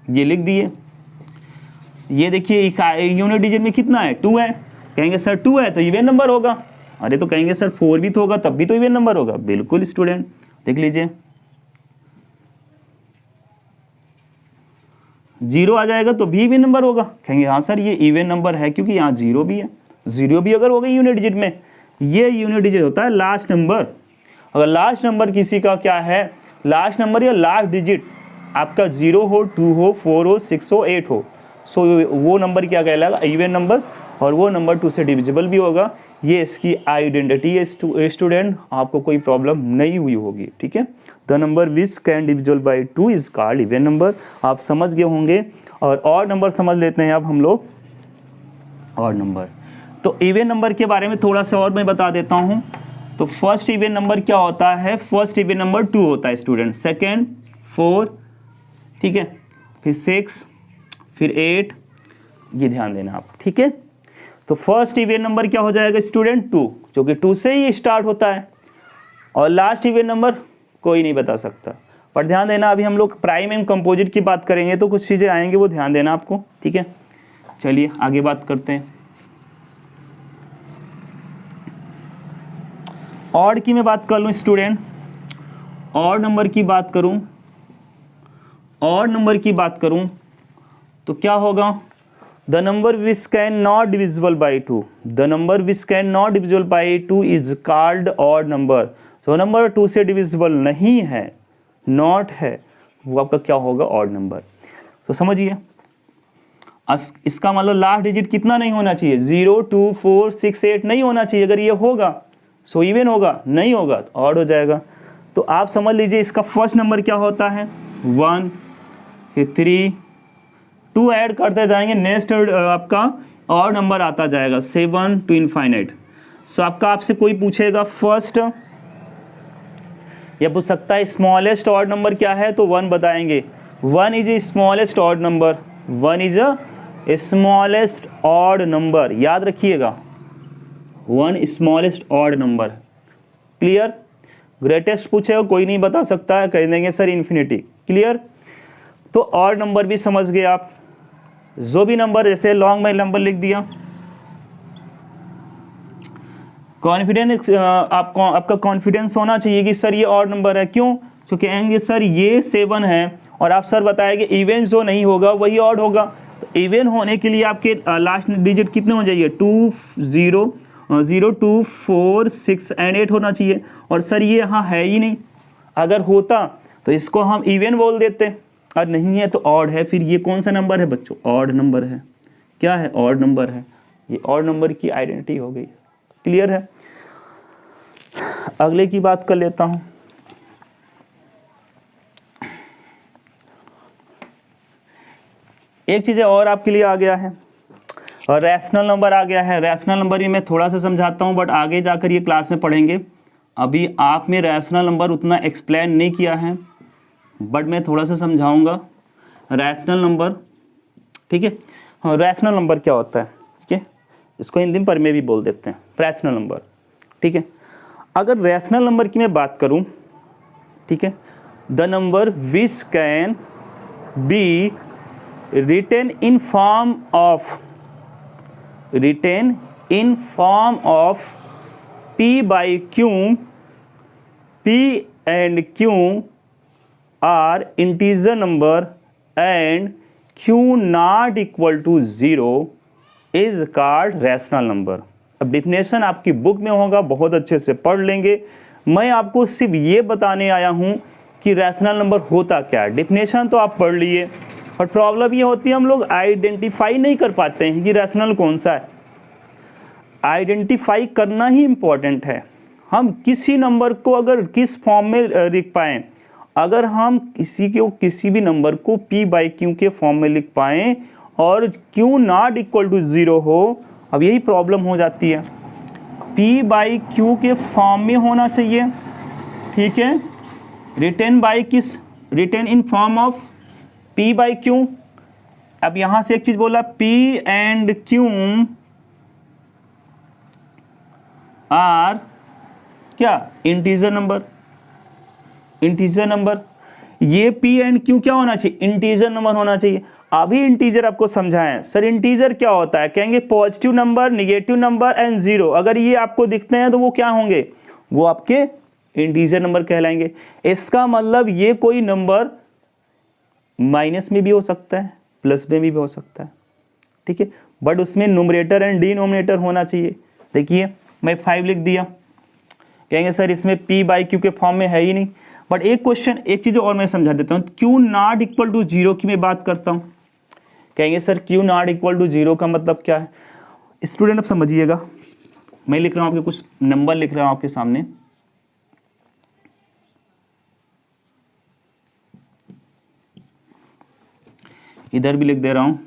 ये लिख दिए, ये देखिए यूनिट डिजिट में कितना है, 2 है। कहेंगे सर 2 है तो इवन नंबर होगा। अरे तो कहेंगे सर 4 भी तो होगा तब भी तो इवन नंबर होगा। बिल्कुल स्टूडेंट, देख लीजिए 0 आ जाएगा तो भी इवन नंबर होगा। कहेंगे हाँ सर ये इवन नंबर है क्योंकि यहाँ 0 भी है। 0 भी अगर होगा यूनिट डिजिट में, ये यूनिट डिजिट होता है लास्ट नंबर। अगर लास्ट नंबर किसी का क्या है, लास्ट नंबर या लास्ट डिजिट आपका 0 हो, 2 हो, 4 हो, 6 हो, 8 हो, सो वो नंबर क्या कहलाएगा, इवन नंबर, और वो नंबर 2 से डिविजिबल भी होगा। ये इसकी आइडेंटिटी है स्टूडेंट, आपको कोई प्रॉब्लम नहीं हुई होगी। ठीक है, the number which can divisible by 2 is called even number. आप समझ गए होंगे। और ऑड नंबर समझ लेते हैं अब हम लोग। ऑड नंबर, तो इवन नंबर के बारे में थोड़ा सा और मैं बता देता हूँ। तो फर्स्ट इवन नंबर क्या होता है, फर्स्ट इवन नंबर 2 होता है स्टूडेंट, सेकेंड 4, ठीक है, फिर 6, फिर 8, ये ध्यान देना आप। ठीक है, तो फर्स्ट इवन नंबर क्या हो जाएगा स्टूडेंट 2, जो कि 2 से ही स्टार्ट होता है। और लास्ट इवन नंबर कोई नहीं बता सकता, पर ध्यान देना अभी हम लोग प्राइम एंड कंपोजिट की बात करेंगे तो कुछ चीज़ें आएंगी, वो ध्यान देना आपको। ठीक है, चलिए आगे बात करते हैं। ऑड की मैं बात कर लूँ स्टूडेंट, ऑड नंबर की बात करूँ, ऑड नंबर की बात करूँ तो क्या होगा, the number which can not divisible by 2, the number which can not divisible by 2 is called odd number. जो नंबर 2 से डिविजिबल नहीं है, नॉट है, वो आपका क्या होगा, ऑड नंबर। तो समझिए इसका मतलब लास्ट डिजिट कितना नहीं होना चाहिए, 0 2 4 6 8 नहीं होना चाहिए। अगर ये होगा सो इवन होगा, नहीं होगा तो ऑड हो जाएगा। तो आप समझ लीजिए इसका फर्स्ट नंबर क्या होता है 1, फिर 3, 2 ऐड करते जाएंगे, नेक्स्ट आपका और नंबर आता जाएगा 7 टू इनफाइनाइट। सो आपका आपसे कोई पूछेगा फर्स्ट, या पूछ सकता है स्मॉलेस्ट ऑड नंबर क्या है, तो 1 बताएंगे। 1 is a smallest odd number, 1 is a smallest odd number, याद रखिएगा 1 smallest odd number. Clear, greatest पूछेगा कोई नहीं बता सकता है, कह देंगे सर इन्फिनिटी। क्लियर, तो ऑड नंबर भी समझ गए आप। जो भी नंबर, जैसे लॉन्ग में नंबर लिख दिया, कॉन्फिडेंस आपको, आपका कॉन्फिडेंस होना चाहिए कि सर ये ऑड नंबर है। क्यों, तो कहेंगे सर ये 7 है और आप सर बताएंगे इवन जो नहीं होगा वही ऑड होगा। तो इवन होने के लिए आपके लास्ट डिजिट कितने हो जाइए, 2 0 0 2 4 6 एंड 8 होना चाहिए। और सर ये यहाँ है ही नहीं, अगर होता तो इसको हम इवन बोल देते, और नहीं है तो ऑड है। फिर ये कौन सा नंबर है बच्चों, ऑड नंबर है। क्या है, ऑड नंबर है। ये ऑड नंबर की आइडेंटिटी हो गई। क्लियर है, अगले की बात कर लेता हूं। एक चीज और आपके लिए आ गया है, और रैशनल नंबर आ गया है। रैशनल नंबर ही मैं थोड़ा सा समझाता हूं, बट आगे जाकर ये क्लास में पढ़ेंगे। अभी आप में रैशनल नंबर उतना एक्सप्लेन नहीं किया है, बट मैं थोड़ा सा समझाऊंगा रैशनल नंबर। ठीक है, हाँ, रैशनल नंबर क्या होता है, ठीक है, इसको हिंदी पर में भी बोल देते हैं रैशनल नंबर। ठीक है, अगर रैशनल नंबर की मैं बात करूं, ठीक है, the number which can be written in form of, written in form of p by q, p and q are integer number and q not equal to 0 is called rational number। अब definition आपकी book में होगा, बहुत अच्छे से पढ़ लेंगे। मैं आपको सिर्फ ये बताने आया हूँ कि रैशनल नंबर होता क्या है। डिफिनेशन तो आप पढ़ लिए, और प्रॉब्लम ये होती है हम लोग आइडेंटिफाई नहीं कर पाते हैं कि रैशनल कौन सा है। आइडेंटिफाई करना ही इम्पोर्टेंट है। हम किसी नंबर को अगर किस फॉर्म में लिख पाएँ, अगर हम किसी भी नंबर को p बाई क्यू के फॉर्म में लिख पाएँ और q नॉट इक्वल टू 0 हो, अब यही प्रॉब्लम हो जाती है। p बाई क्यू के फॉर्म में होना चाहिए, ठीक है, written in form of p by q. अब यहाँ से एक चीज़ बोला, p एंड q आर क्या, इंटीजर नंबर। ये p एंड q क्या होना चाहिए, इंटीजर नंबर होना चाहिए। अभी इंटीजर आपको समझाएं, सर इंटीजर क्या होता है, कहेंगे positive number, negative number and zero. अगर ये आपको दिखते हैं तो वो क्या होंगे, वो आपके इंटीजर नंबर कहलाएंगे। इसका मतलब ये कोई नंबर माइनस में भी हो सकता है, प्लस में भी हो सकता है, ठीक है, बट उसमें न्यूमरेटर एंड डिनोमिनेटर होना चाहिए। देखिए मैं 5 लिख दिया, कहेंगे सर इसमें p बाई क्यू के फॉर्म में है ही नहीं। बट एक क्वेश्चन, एक चीज़ और मैं समझा देता हूँ, q नॉट इक्वल टू 0 की मैं बात करता हूँ। कहेंगे sir q not equal to 0 का मतलब क्या है। स्टूडेंट अब समझिएगा, मैं लिख रहा हूँ आपके कुछ नंबर लिख रहा हूँ आपके सामने। इधर भी लिख दे रहा हूँ,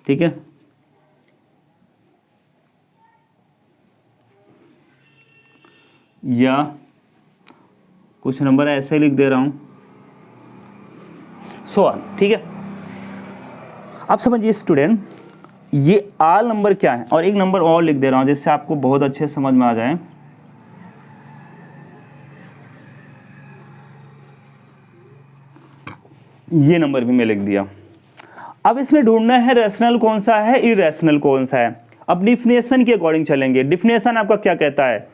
ठीक है। या कुछ नंबर ऐसे लिख दे रहा हूं, सो ऑन, ठीक है। आप समझिए स्टूडेंट, ये आल नंबर क्या है, और एक नंबर और लिख दे रहा हूं जिससे आपको बहुत अच्छे समझ में आ जाए। ये नंबर भी मैं लिख दिया। अब इसमें ढूंढना है रैशनल कौन सा है, इरेशनल कौन सा है। अब डिफिनेशन के अकॉर्डिंग चलेंगे। डिफिनेशन आपका क्या कहता है,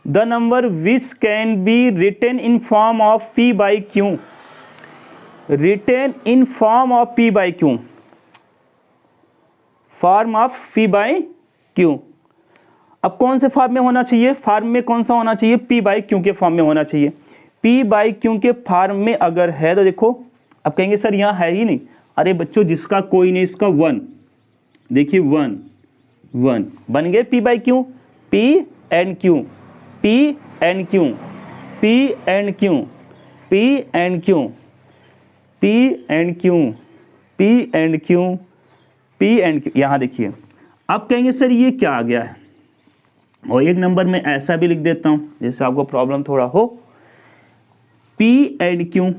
the number which can be written in form of p by q, written in form of p by q, form of p by q. अब कौन से फॉर्म में होना चाहिए, फॉर्म में कौन सा होना चाहिए, p बाई क्यू के फॉर्म में होना चाहिए। p बाई क्यू के फॉर्म में अगर है तो देखो, अब कहेंगे सर यहाँ है ही नहीं। अरे बच्चों जिसका कोई नहीं, इसका 1, देखिए 1 1 बन गए p by Q, p and q, p and q, p and q, p and q, p and q, p and q, p and q। यहाँ देखिए, अब कहेंगे सर ये क्या आ गया है, और एक नंबर में ऐसा भी लिख देता हूँ जिससे आपको प्रॉब्लम थोड़ा हो, p एंड q।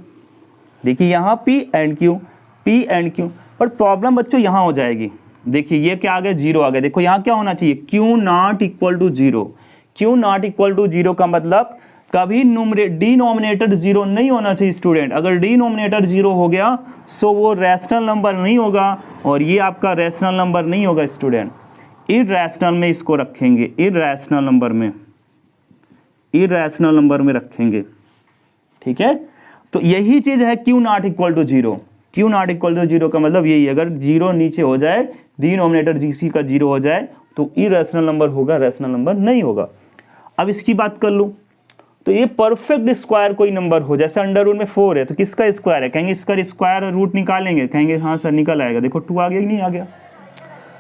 देखिए यहाँ p and q, p and q, पर प्रॉब्लम बच्चों यहाँ हो जाएगी। देखिए ये क्या आ गया, 0 आ गया। देखो यहाँ क्या होना चाहिए, q not equal to 0। q not equal to 0 का मतलब कभी डिनोमिनेटर 0 नहीं होना चाहिए स्टूडेंट। अगर डिनोमिनेटर 0 हो गया सो वो रैशनल नंबर नहीं होगा, और ये आपका रैशनल नंबर नहीं होगा स्टूडेंट। इरैशनल में इसको रखेंगे, इरैशनल नंबर में रखेंगे, ठीक है। तो यही चीज है q not equal to 0। q not equal to 0 का मतलब यही है, अगर 0 नीचे हो जाए, डिनोमिनेटर जीसी का 0 हो जाए तो इरेशनल नंबर होगा, रैशनल नंबर नहीं होगा। अब इसकी बात कर लूँ तो ये परफेक्ट स्क्वायर कोई नंबर हो, जैसे अंडर रूट में 4 है तो किसका स्क्वायर है, कहेंगे इसका स्क्वायर रूट निकालेंगे, कहेंगे हाँ सर निकल आएगा। देखो 2 आ गया कि नहीं आ गया,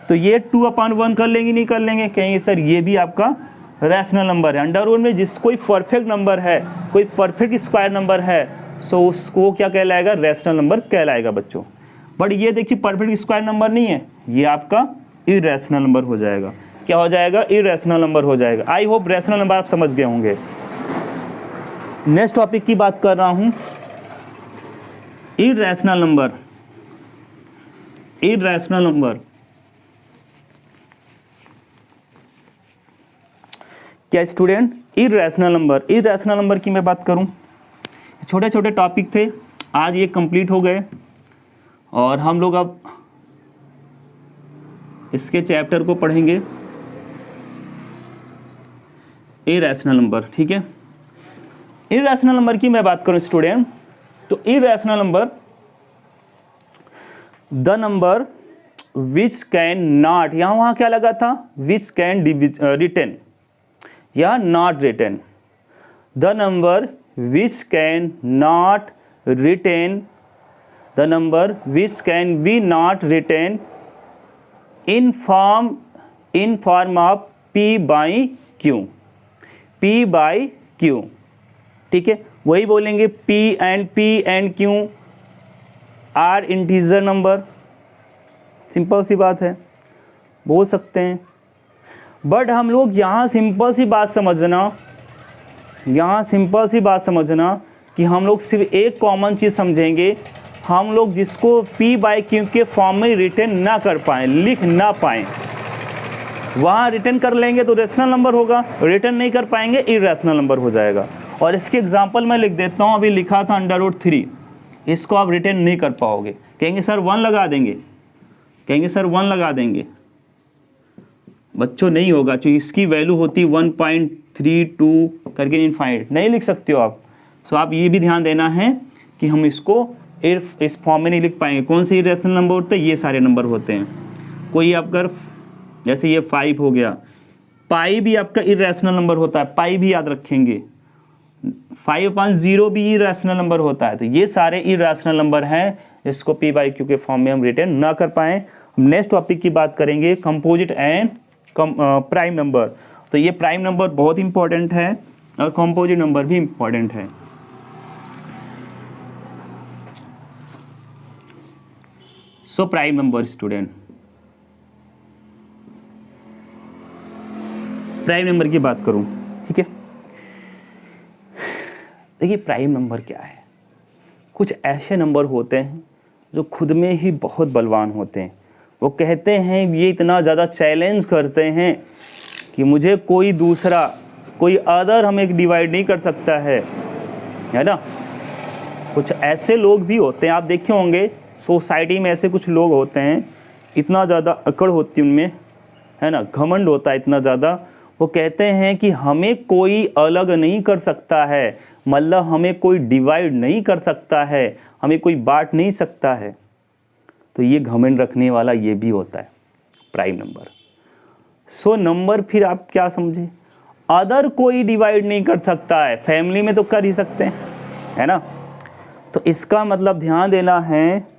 तो ये 2/1 कर लेंगे, नहीं कर लेंगे, कहेंगे सर ये भी आपका रैशनल नंबर है। अंडर रूट में जिस कोई परफेक्ट नंबर है, कोई परफेक्ट स्क्वायर नंबर है, सो उसको क्या कहलाएगा, रैशनल नंबर कहलाएगा बच्चों। बट ये देखिए परफेक्ट स्क्वायर नंबर नहीं है, ये आपका इरेशनल नंबर हो जाएगा। क्या हो जाएगा, इरेशनल नंबर हो जाएगा। आई होप रैशनल नंबर आप समझ गए होंगे। नेक्स्ट टॉपिक की बात कर रहा हूं, इरेशनल नंबर। इरेशनल नंबर क्या student, irrational number. Irrational number की मैं बात करूं, छोटे छोटे टॉपिक थे, आज ये कंप्लीट हो गए, और हम लोग अब इसके चैप्टर को पढ़ेंगे, इरेशनल नंबर, ठीक है। इरेशनल नंबर की मैं बात करूं स्टूडेंट, तो irrational number the number which can not, यहाँ वहाँ क्या लगा था, विच कैन रिटेन या not written, the number which can not retain the number which can be not written in form of p by q, p by q, ठीक है। वही बोलेंगे p and q are integer number, simple सी बात है, बोल सकते हैं। बट हम लोग यहाँ सिंपल सी बात समझना कि हम लोग सिर्फ एक कॉमन चीज़ समझेंगे, हम लोग जिसको p बाई क्यू के फॉर्म में रिटर्न ना कर पाएँ, लिख ना पाएँ, वहाँ रिटर्न कर लेंगे तो रेशनल नंबर होगा, रिटर्न नहीं कर पाएंगे इरेशनल नंबर हो जाएगा। और इसके एग्जांपल मैं लिख देता हूँ, अभी लिखा था √3, इसको आप रिटर्न नहीं कर पाओगे, कहेंगे सर 1 लगा देंगे, बच्चों नहीं होगा, क्योंकि इसकी वैल्यू होती 1.32 करके इनफाइनाइट, नहीं लिख सकते हो आप। सो आप ये भी ध्यान देना है कि हम इसको इस फॉर्म में नहीं लिख पाएंगे। कौन से इरेशनल नंबर होते हैं? ये सारे नंबर होते हैं। कोई अगर जैसे ये 5 हो गया, पाई भी आपका इरेशनल नंबर होता है, पाई भी याद रखेंगे, 5/0 भी इरेशनल नंबर होता है। तो ये सारे इरेशनल नंबर हैं, इसको p बाई क्यू के फॉर्म में हम रिटर्न ना कर पाएँ। हम नेक्स्ट टॉपिक की बात करेंगे कंपोजिट एंड प्राइम नंबर। तो ये प्राइम नंबर बहुत इंपॉर्टेंट है और कंपोजिट नंबर भी इंपॉर्टेंट है। So prime number student, prime number की बात करूं, ठीक है। देखिए प्राइम नंबर क्या है, कुछ ऐसे नंबर होते हैं जो खुद में ही बहुत बलवान होते हैं। वो कहते हैं, ये इतना ज़्यादा चैलेंज करते हैं कि मुझे कोई दूसरा, कोई अदर हमें डिवाइड नहीं कर सकता है ना। कुछ ऐसे लोग भी होते हैं, आप देखे होंगे सोसाइटी में ऐसे कुछ लोग होते हैं, इतना ज़्यादा अकड़ होती है उनमें, है ना, घमंड होता है इतना ज़्यादा। वो कहते हैं कि हमें कोई अलग नहीं कर सकता है, मतलब हमें कोई डिवाइड नहीं कर सकता है, हमें कोई बांट नहीं सकता है। तो ये घमंड रखने वाला ये भी होता है प्राइम नंबर। सो नंबर फिर आप क्या समझे, अदर कोई डिवाइड नहीं कर सकता है, फैमिली में तो कर ही सकते हैं, है ना। तो इसका मतलब ध्यान देना है,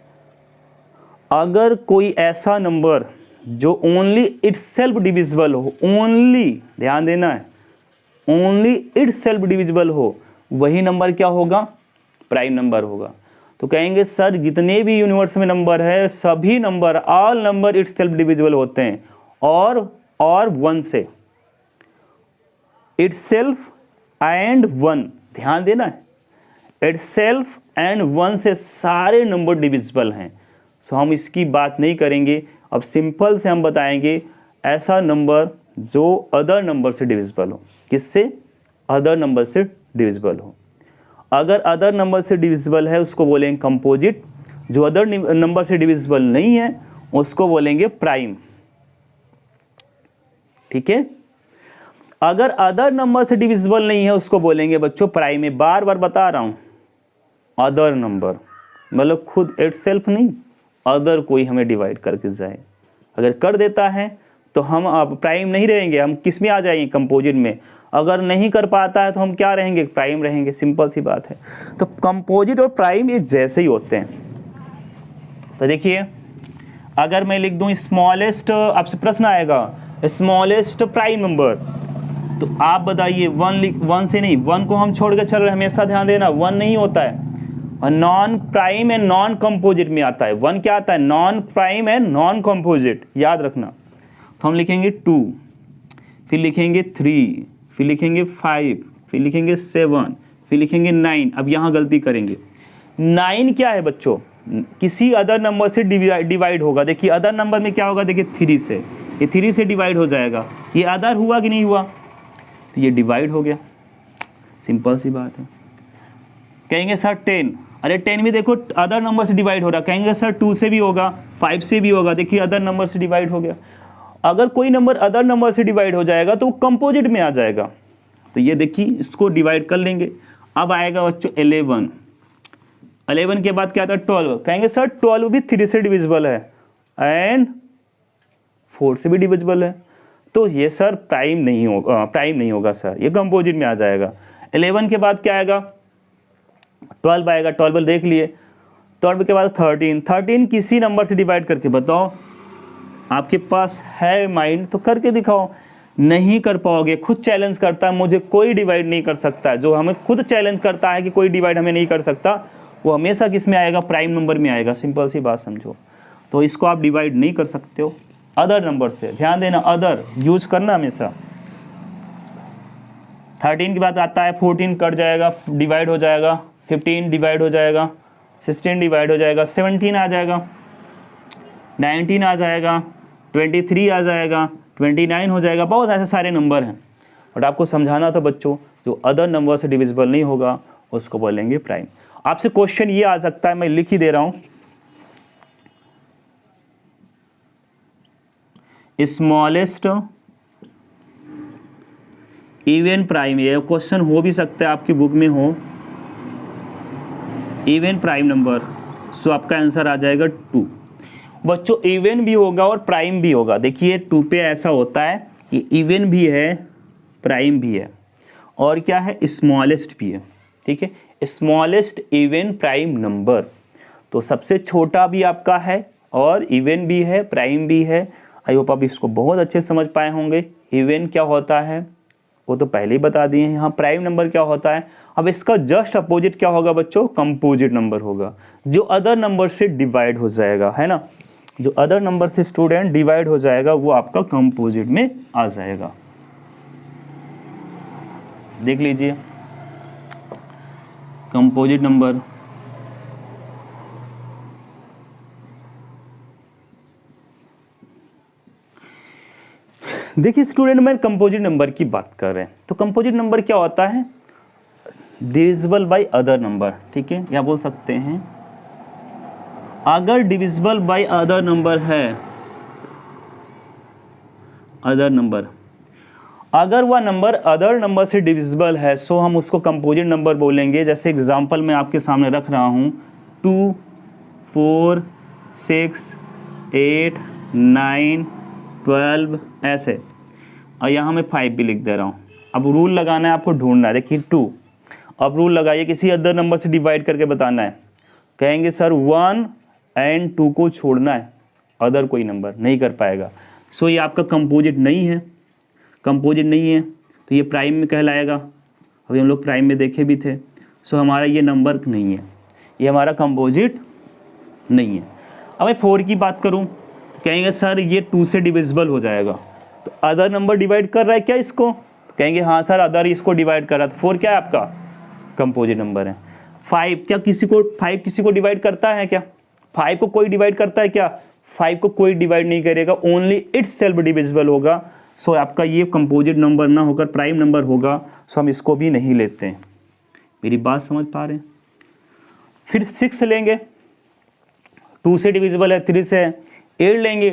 अगर कोई ऐसा नंबर जो ओनली इटसेल्फ डिविजिबल हो, ओनली ध्यान देना है, ओनली इटसेल्फ डिविजिबल हो, वही नंबर क्या होगा, प्राइम नंबर होगा। तो कहेंगे सर जितने भी यूनिवर्स में नंबर है, सभी number, all number itself divisible होते हैं, और 1 से, इटसेल्फ एंड 1, ध्यान देना है, इटसेल्फ एंड 1 से सारे नंबर डिविजिबल हैं। सो हम इसकी बात नहीं करेंगे, अब सिंपल से हम बताएंगे ऐसा नंबर जो अदर नंबर से डिविजिबल हो। किससे? अदर नंबर से डिविजिबल हो। अगर अदर नंबर से डिविजिबल है उसको बोलेंगे कंपोजिट, जो अदर नंबर से डिविजिबल नहीं है उसको बोलेंगे प्राइम, ठीक है। अगर अदर नंबर से डिविजिबल नहीं है उसको बोलेंगे बच्चों प्राइम है। बार बार बता रहा हूं, अदर नंबर मतलब खुद इटसेल्फ नहीं, अदर कोई हमें डिवाइड करके जाए। अगर कर देता है तो हम अब प्राइम नहीं रहेंगे, हम किस में आ जाएंगे, कंपोजिट में। अगर नहीं कर पाता है तो हम क्या रहेंगे, प्राइम रहेंगे, सिंपल सी बात है। तो कंपोजिट और प्राइम एक जैसे ही होते हैं। तो देखिए अगर मैं लिख दूं स्मॉलेस्ट, आपसे प्रश्न आएगा स्मॉलेस्ट प्राइम नंबर, तो आप बताइए 1 से नहीं, 1 को हम छोड़ के चल रहे हैं, हमेशा ध्यान देना 1 नहीं होता है, और non prime and non composite में आता है। 1 क्या आता है, non prime and non composite, याद रखना। तो हम लिखेंगे 2, फिर लिखेंगे 3, फिर लिखेंगे 5, फिर लिखेंगे 7, फिर लिखेंगे 9। अब यहाँ गलती करेंगे, 9 क्या है बच्चों, किसी अदर नंबर से डिवाइड होगा। देखिए अदर नंबर में क्या होगा, देखिए 3 से, ये 3 से डिवाइड हो जाएगा। ये अदर हुआ कि नहीं हुआ, तो ये डिवाइड हो गया, सिंपल सी बात है। कहेंगे सर 10, अरे 10 भी देखो अदर नंबर से डिवाइड हो रहा। कहेंगे सर 2 से भी होगा, 5 से भी होगा, देखिए अदर नंबर से डिवाइड हो गया। अगर कोई नंबर अदर नंबर से डिवाइड हो जाएगा तो वो कंपोजिट में आ जाएगा। तो ये देखिए इसको डिवाइड कर लेंगे। अब आएगा बच्चों 11, 11 के बाद क्या आता है 12। कहेंगे सर 12 भी 3 से डिविजिबल है एंड 4 से भी डिविजिबल है, तो ये सर प्राइम नहीं होगा, सर ये कंपोजिट में आ जाएगा। 11 के बाद क्या आएगा 12 आएगा, 12 देख लिए। 12 के बाद 13, 13 किसी नंबर से डिवाइड करके बताओ, आपके पास है माइंड तो करके दिखाओ। नहीं कर पाओगे, खुद चैलेंज करता है मुझे कोई डिवाइड नहीं कर सकता है, जो हमें खुद चैलेंज करता है कि कोई डिवाइड हमें नहीं कर सकता, वो हमेशा किस में आएगा, प्राइम नंबर में आएगा। सिंपल सी बात समझो। तो इसको आप डिवाइड नहीं कर सकते हो अदर नंबर से, ध्यान देना, अदर यूज करना हमेशा। 13 की बात आता है, 14 कट जाएगा, डिवाइड हो जाएगा, 15 डिवाइड हो जाएगा, 16 डिवाइड हो जाएगा, 17 आ जाएगा, 19 आ जाएगा, 23 आ जाएगा, 29 हो जाएगा। बहुत ऐसे सारे नंबर हैं, बट आपको समझाना था बच्चों, जो अदर नंबर से डिविजिबल नहीं होगा उसको बोलेंगे प्राइम। आपसे क्वेश्चन ये आ सकता है, मैं लिख ही दे रहा हूं, स्मॉलेस्ट इवन प्राइम, ये क्वेश्चन हो भी सकता है आपकी बुक में हो, इवन प्राइम नंबर। सो आपका आंसर आ जाएगा 2। बच्चों इवन भी होगा और प्राइम भी होगा। देखिए 2 पे ऐसा होता है कि इवन भी है, प्राइम भी है, और क्या है, स्मॉलेस्ट भी है। ठीक है, स्मॉलेस्ट इवन प्राइम नंबर, तो सबसे छोटा भी आपका है और इवन भी है, प्राइम भी है। आई होप आप इसको बहुत अच्छे से समझ पाए होंगे। इवन क्या होता है वो तो पहले ही बता दिए हैं। यहाँ प्राइम नंबर क्या होता है, अब इसका जस्ट अपोजिट क्या होगा बच्चों, कंपोजिट नंबर होगा, जो अदर नंबर से डिवाइड हो जाएगा, है ना, जो अदर नंबर से स्टूडेंट डिवाइड हो जाएगा वो आपका कंपोजिट में आ जाएगा। देख लीजिए कंपोजिट नंबर, देखिए स्टूडेंट मैं कंपोजिट नंबर की बात कर रहे हैं, तो कंपोजिट नंबर क्या होता है, डिविजिबल बाय अदर नंबर। ठीक है, या बोल सकते हैं अगर डिविजिबल बाय अदर नंबर है, अदर नंबर, अगर वह नंबर अदर नंबर से डिविजिबल है सो हम उसको कंपोजिट नंबर बोलेंगे। जैसे एग्जांपल मैं आपके सामने रख रहा हूँ 2, 4, 6, 8, 9, 12 ऐसे, और यहाँ मैं 5 भी लिख दे रहा हूँ। अब रूल लगाना है, आपको ढूंढना है। देखिए 2, अब रूल लगाइए, किसी अदर नंबर से डिवाइड करके बताना है। कहेंगे सर 1 और 2 को छोड़ना है, अदर कोई नंबर नहीं कर पाएगा। सो ये आपका कंपोजिट नहीं है, कंपोजिट नहीं है तो ये प्राइम में कहलाएगा। अभी हम लोग प्राइम में देखे भी थे। सो हमारा ये नंबर नहीं है, ये हमारा कंपोजिट नहीं है। अब मैं 4 की बात करूं, कहेंगे सर ये 2 से डिविजिबल हो जाएगा, तो अदर नंबर डिवाइड कर रहा है क्या इसको, कहेंगे हाँ सर अदर इसको डिवाइड कर रहा है, तो 4 क्या है आपका कंपोजिट नंबर है। 5 क्या किसी को, 5 किसी को डिवाइड करता है क्या, 5 को कोई डिवाइड करता है क्या, 5 को कोई डिवाइड नहीं करेगा, ओनली इट्स सेल्फ डिविजिबल होगा। सो आपका ये कंपोजिट नंबर ना होकर प्राइम नंबर होगा, सो हम इसको भी नहीं लेते हैं। मेरी बात समझ पा रहे हैं। फिर 6 लेंगे, 2 से डिविजिबल है, 3 से है। 8 लेंगे,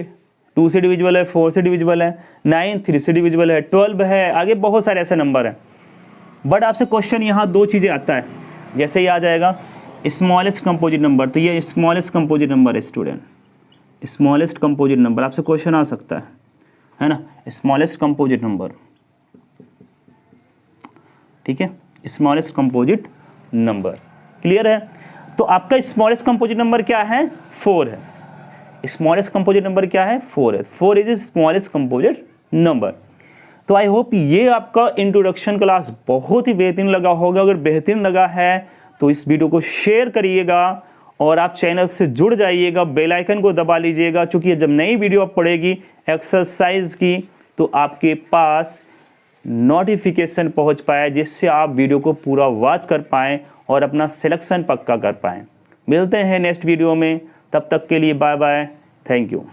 2 से डिविजिबल है, 4 से डिविजिबल है। 9 3 से डिविजिबल है, 12 है, आगे बहुत सारे ऐसे नंबर हैं। बट आपसे क्वेश्चन यहाँ 2 चीज़ें आता है, जैसे ही आ जाएगा स्मॉलेस्ट कंपोजिट नंबर, तो ये स्मॉलेस्ट कंपोजिट नंबर है स्टूडेंट, स्मॉलेस्ट कंपोजिट नंबर आपसे क्वेश्चन आ सकता है ना, स्मॉलेस्ट कंपोजिट नंबर। ठीक है, स्मॉलेस्ट कंपोजिट नंबर, क्लियर है। तो आपका स्मॉलेस्ट कंपोजिट नंबर क्या है, 4 है। स्मॉलेस्ट कंपोजिट नंबर क्या है, 4 है। 4 इज स्मॉलेस्ट कंपोजिट नंबर। तो आई होप ये आपका इंट्रोडक्शन क्लास बहुत ही बेहतरीन लगा होगा। अगर बेहतरीन लगा है तो इस वीडियो को शेयर करिएगा और आप चैनल से जुड़ जाइएगा, बेल आइकन को दबा लीजिएगा, क्योंकि जब नई वीडियो आप पड़ेगी एक्सरसाइज की तो आपके पास नोटिफिकेशन पहुंच पाए, जिससे आप वीडियो को पूरा वॉच कर पाएँ और अपना सिलेक्शन पक्का कर पाएँ। मिलते हैं नेक्स्ट वीडियो में, तब तक के लिए बाय बाय, थैंक यू।